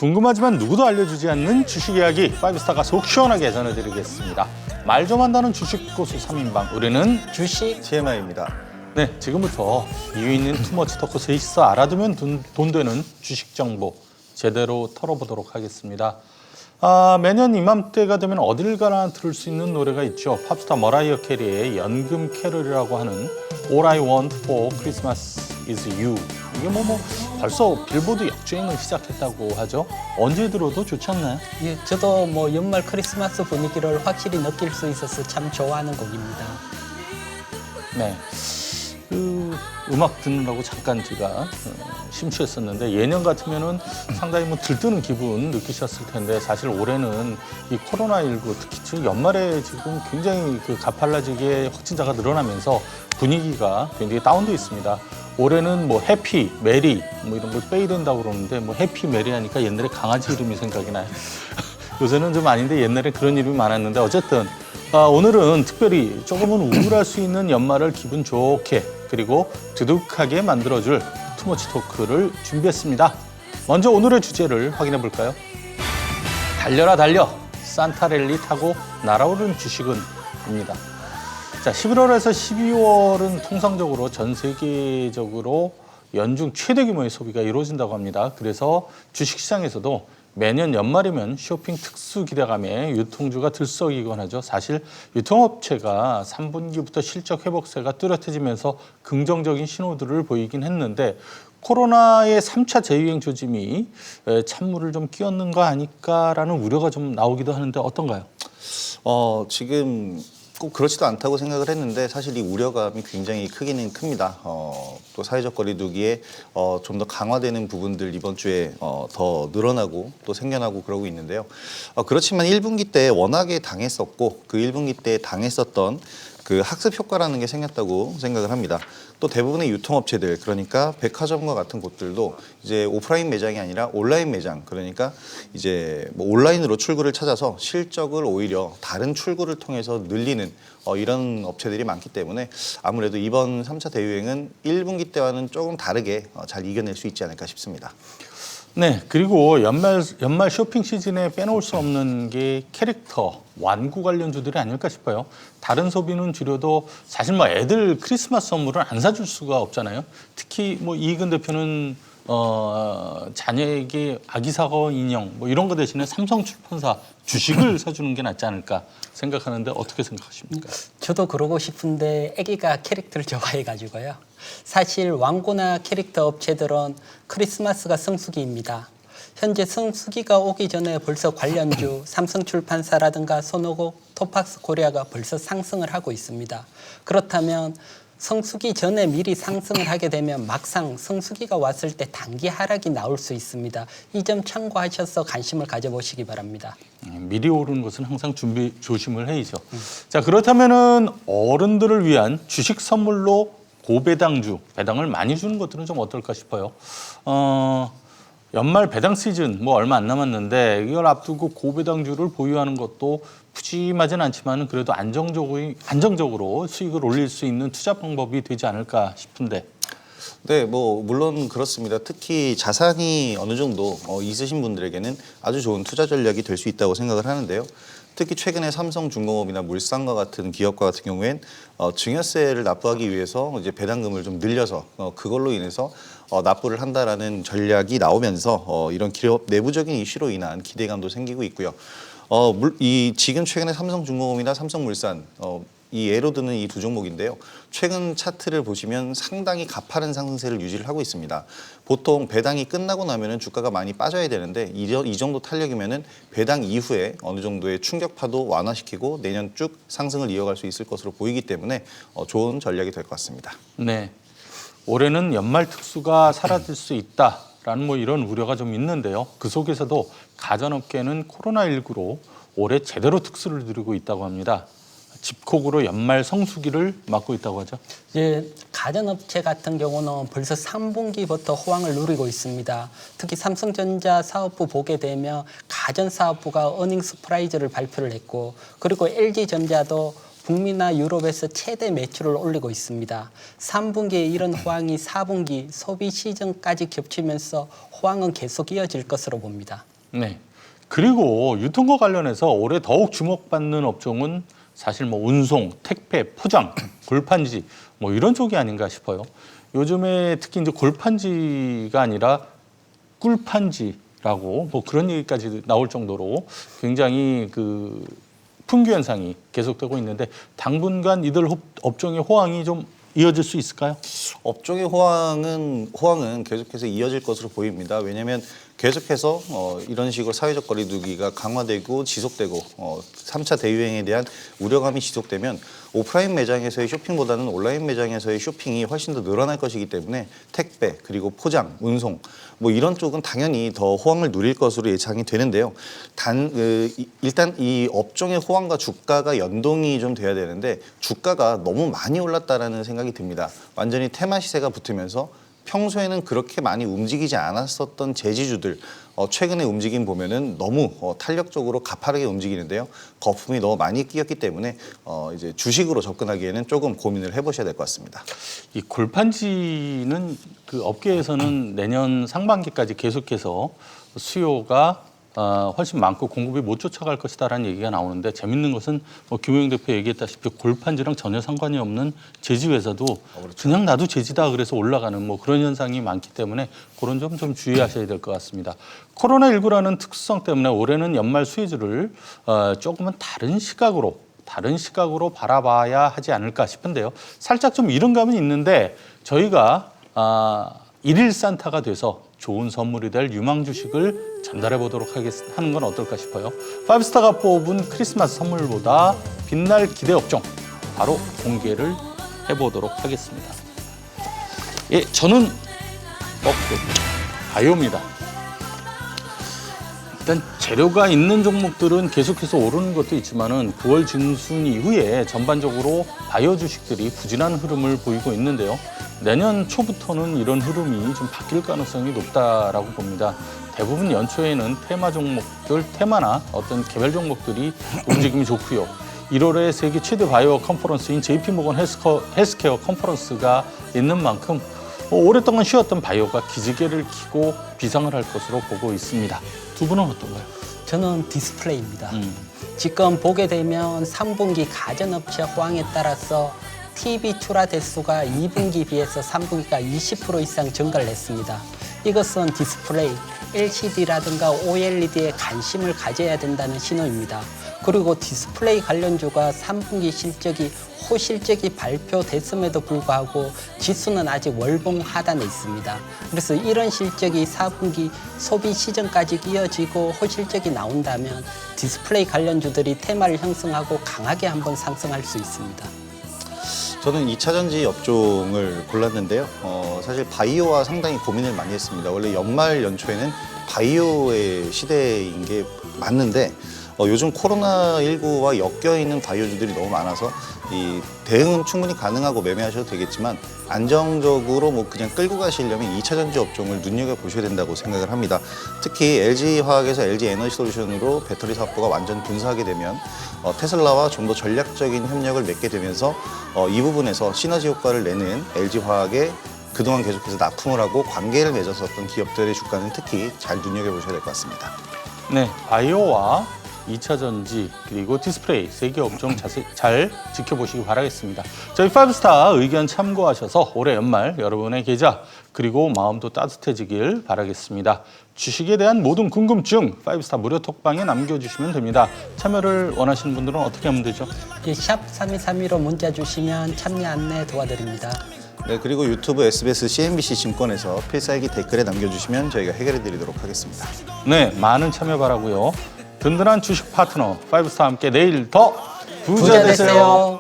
궁금하지만 누구도 알려주지 않는 주식 이야기 5스타가 속 시원하게 전해드리겠습니다. 말 좀 한다는 주식 고수 3인방, 우리는 주식 TMI입니다. 네, 지금부터 이유 있는 투머치 토크스에 있어 알아두면 돈 되는 주식 정보 제대로 털어보도록 하겠습니다. 매년 이맘때가 되면 어딜 가나 들을 수 있는 노래가 있죠. 팝스타 머라이어 캐리의 연금 캐럴이라고 하는 All I Want for Christmas is You. 이게 벌써 빌보드 역주행을 시작했다고 하죠. 언제 들어도 좋지 않나요? 예, 저도 연말 크리스마스 분위기를 확실히 느낄 수 있어서 참 좋아하는 곡입니다. 네. 음악 듣느라고 잠깐 제가 심취했었는데 예년 같으면은 상당히 들뜨는 기분 느끼셨을 텐데 사실 올해는 이 코로나19 특히 연말에 지금 굉장히 가팔라지게 확진자가 늘어나면서 분위기가 굉장히 다운돼 있습니다. 올해는 해피, 메리 이런 걸 빼야 된다고 그러는데 해피, 메리 하니까 옛날에 강아지 이름이 생각이 나요. 요새는 좀 아닌데 옛날에 그런 이름이 많았는데 어쨌든 오늘은 특별히 조금은 우울할 수 있는 연말을 기분 좋게 그리고 두둑하게 만들어줄 투머치 토크를 준비했습니다. 먼저 오늘의 주제를 확인해 볼까요? 달려라 달려! 산타랠리 타고 날아오른 주식은 입니다. 자, 11월에서 12월은 통상적으로 전 세계적으로 연중 최대 규모의 소비가 이루어진다고 합니다. 그래서 주식시장에서도 매년 연말이면 쇼핑 특수 기대감에 유통주가 들썩이곤 하죠. 사실 유통업체가 3분기부터 실적 회복세가 뚜렷해지면서 긍정적인 신호들을 보이긴 했는데 코로나의 3차 재유행 조짐이 찬물을 좀 끼얹는 거 아닐까라는 우려가 좀 나오기도 하는데 어떤가요? 지금 꼭 그렇지도 않다고 생각을 했는데 사실 이 우려감이 굉장히 크기는 큽니다. 또 사회적 거리두기에 좀 더 강화되는 부분들 이번 주에 더 늘어나고 또 생겨나고 그러고 있는데요. 그렇지만 1분기 때 워낙에 당했었고 그 1분기 때 당했었던 그 학습 효과라는 게 생겼다고 생각을 합니다. 또 대부분의 유통업체들 그러니까 백화점과 같은 곳들도 이제 오프라인 매장이 아니라 온라인 매장 그러니까 이제 온라인으로 출구를 찾아서 실적을 오히려 다른 출구를 통해서 늘리는 이런 업체들이 많기 때문에 아무래도 이번 3차 대유행은 1분기 때와는 조금 다르게 잘 이겨낼 수 있지 않을까 싶습니다. 네, 그리고 연말 쇼핑 시즌에 빼놓을 수 없는 게 캐릭터, 완구 관련주들이 아닐까 싶어요. 다른 소비는 줄여도 사실 애들 크리스마스 선물은 안 사줄 수가 없잖아요. 특히 이익은 대표는 자녀에게 아기 사과 인형 이런 거 대신에 삼성출판사 주식을 사주는 게 낫지 않을까 생각하는데 어떻게 생각하십니까? 저도 그러고 싶은데 아기가 캐릭터를 좋아해가지고요. 사실 완구나 캐릭터 업체들은 크리스마스가 성수기입니다. 현재 성수기가 오기 전에 벌써 관련주 삼성출판사라든가 손오공, 토팍스코리아가 벌써 상승을 하고 있습니다. 그렇다면 성수기 전에 미리 상승을 하게 되면 막상 성수기가 왔을 때 단기 하락이 나올 수 있습니다. 이 점 참고하셔서 관심을 가져보시기 바랍니다. 미리 오르는 것은 항상 조심을 해야죠. 자, 그렇다면은 어른들을 위한 주식 선물로 고배당주, 배당을 많이 주는 것들은 좀 어떨까 싶어요. 연말 배당 시즌 얼마 안 남았는데 이걸 앞두고 고배당주를 보유하는 것도 푸짐하진 않지만 그래도 안정적으로 수익을 올릴 수 있는 투자 방법이 되지 않을까 싶은데. 네, 물론 그렇습니다. 특히 자산이 어느 정도 있으신 분들에게는 아주 좋은 투자 전략이 될 수 있다고 생각을 하는데요. 특히 최근에 삼성중공업이나 물산과 같은 기업과 같은 경우엔 증여세를 납부하기 위해서 이제 배당금을 좀 늘려서 그걸로 인해서 납부를 한다라는 전략이 나오면서 이런 기업 내부적인 이슈로 인한 기대감도 생기고 있고요. 지금 최근에 삼성중공업이나 삼성물산 이 예로 드는 이 두 종목인데요. 최근 차트를 보시면 상당히 가파른 상승세를 유지를 하고 있습니다. 보통 배당이 끝나고 나면은 주가가 많이 빠져야 되는데 이 정도 탄력이면은 배당 이후에 어느 정도의 충격파도 완화시키고 내년 쭉 상승을 이어갈 수 있을 것으로 보이기 때문에 좋은 전략이 될 것 같습니다. 네, 올해는 연말 특수가 사라질 수 있다라는 이런 우려가 좀 있는데요. 그 속에서도 가전업계는 코로나19로 올해 제대로 특수를 누리고 있다고 합니다. 집콕으로 연말 성수기를 맞고 있다고 하죠. 가전업체 같은 경우는 벌써 3분기부터 호황을 누리고 있습니다. 특히 삼성전자 사업부 보게 되면 가전사업부가 어닝 서프라이즈를 발표를 했고 그리고 LG전자도 북미나 유럽에서 최대 매출을 올리고 있습니다. 3분기에 이런 호황이 4분기 소비 시즌까지 겹치면서 호황은 계속 이어질 것으로 봅니다. 네. 그리고 유통과 관련해서 올해 더욱 주목받는 업종은 사실 뭐 운송, 택배, 포장, 골판지 뭐 이런 쪽이 아닌가 싶어요. 요즘에 특히 이제 골판지가 아니라 꿀판지라고 뭐 그런 얘기까지 나올 정도로 굉장히 그 품귀 현상이 계속되고 있는데 당분간 이들 업종의 호황이 좀 이어질 수 있을까요? 업종의 호황은 계속해서 이어질 것으로 보입니다. 왜냐하면 계속해서 이런 식으로 사회적 거리두기가 강화되고 지속되고 3차 대유행에 대한 우려감이 지속되면 오프라인 매장에서의 쇼핑보다는 온라인 매장에서의 쇼핑이 훨씬 더 늘어날 것이기 때문에 택배 그리고 포장, 운송 뭐 이런 쪽은 당연히 더 호황을 누릴 것으로 예상이 되는데요. 일단 이 업종의 호황과 주가가 연동이 좀 돼야 되는데 주가가 너무 많이 올랐다라는 생각이 듭니다. 완전히 테마 시세가 붙으면서 평소에는 그렇게 많이 움직이지 않았었던 제지주들 최근의 움직임 보면은 너무 탄력적으로 가파르게 움직이는데요. 거품이 너무 많이 끼었기 때문에 이제 주식으로 접근하기에는 조금 고민을 해보셔야 될 것 같습니다. 이 골판지는 그 업계에서는 내년 상반기까지 계속해서 수요가 훨씬 많고 공급이 못 쫓아갈 것이다라는 얘기가 나오는데 재밌는 것은 뭐 김호영 대표 얘기했다시피 골판지랑 전혀 상관이 없는 제지 회사도 그렇죠. 그냥 나도 제지다 그래서 올라가는 뭐 그런 현상이 많기 때문에 그런 점 좀 주의하셔야 될 것 같습니다. 코로나19라는 특수성 때문에 올해는 연말 수혜주를 조금은 다른 시각으로 바라봐야 하지 않을까 싶은데요. 살짝 좀 이런 감은 있는데 저희가 일일 산타가 돼서 좋은 선물이 될 유망 주식을 전달해 보도록 하는 건 어떨까 싶어요. 파이브스타가 뽑은 크리스마스 선물보다 빛날 기대 업종 바로 공개를 해보도록 하겠습니다. 예, 저는 바이오입니다. 일단 재료가 있는 종목들은 계속해서 오르는 것도 있지만은 9월 중순 이후에 전반적으로 바이오 주식들이 부진한 흐름을 보이고 있는데요. 내년 초부터는 이런 흐름이 좀 바뀔 가능성이 높다라고 봅니다. 대부분 연초에는 테마나 어떤 개별 종목들이 움직임이 좋고요. 1월에 세계 최대 바이오 컨퍼런스인 JP모건 헬스케어 컨퍼런스가 있는 만큼 오랫동안 쉬었던 바이오가 기지개를 켜고 비상을 할 것으로 보고 있습니다. 두 분은 어떤가요? 저는 디스플레이입니다. 지금 보게 되면 3분기 가전업체 호황에 따라서 TV 출하 대수가 2분기 비해서 3분기가 20% 이상 증가를 했습니다. 이것은 디스플레이, LCD라든가 OLED에 관심을 가져야 된다는 신호입니다. 그리고 디스플레이 관련주가 3분기 실적이 호실적이 발표됐음에도 불구하고 지수는 아직 월봉 하단에 있습니다. 그래서 이런 실적이 4분기 소비 시즌까지 이어지고 호실적이 나온다면 디스플레이 관련주들이 테마를 형성하고 강하게 한번 상승할 수 있습니다. 저는 2차 전지 업종을 골랐는데요. 사실 바이오와 상당히 고민을 많이 했습니다. 원래 연말 연초에는 바이오의 시대인 게 맞는데 요즘 코로나19와 엮여있는 바이오주들이 너무 많아서 이 대응은 충분히 가능하고 매매하셔도 되겠지만 안정적으로 뭐 그냥 끌고 가시려면 2차 전지 업종을 눈여겨보셔야 된다고 생각을 합니다. 특히 LG화학에서 LG에너지솔루션으로 배터리 사업부가 완전 분사하게 되면 테슬라와 좀 더 전략적인 협력을 맺게 되면서 이 부분에서 시너지 효과를 내는 LG화학의 그동안 계속해서 납품을 하고 관계를 맺었었던 기업들의 주가는 특히 잘 눈여겨보셔야 될 것 같습니다. 네, 바이오와 2차 전지 그리고 디스플레이 세 개 업종 자세히 잘 지켜보시기 바라겠습니다. 저희 파이브스타 의견 참고하셔서 올해 연말 여러분의 계좌 그리고 마음도 따뜻해지길 바라겠습니다. 주식에 대한 모든 궁금증 파이브스타 무료 톡방에 남겨주시면 됩니다. 참여를 원하시는 분들은 어떻게 하면 되죠? 샵 3232로 문자 주시면 참여 안내 도와드립니다. 네, 그리고 유튜브, SBS, CNBC 증권에서 필살기 댓글에 남겨주시면 저희가 해결해드리도록 하겠습니다. 네, 많은 참여 바라고요. 든든한 주식 파트너 파이브스타와 함께 내일 더 부자 되세요.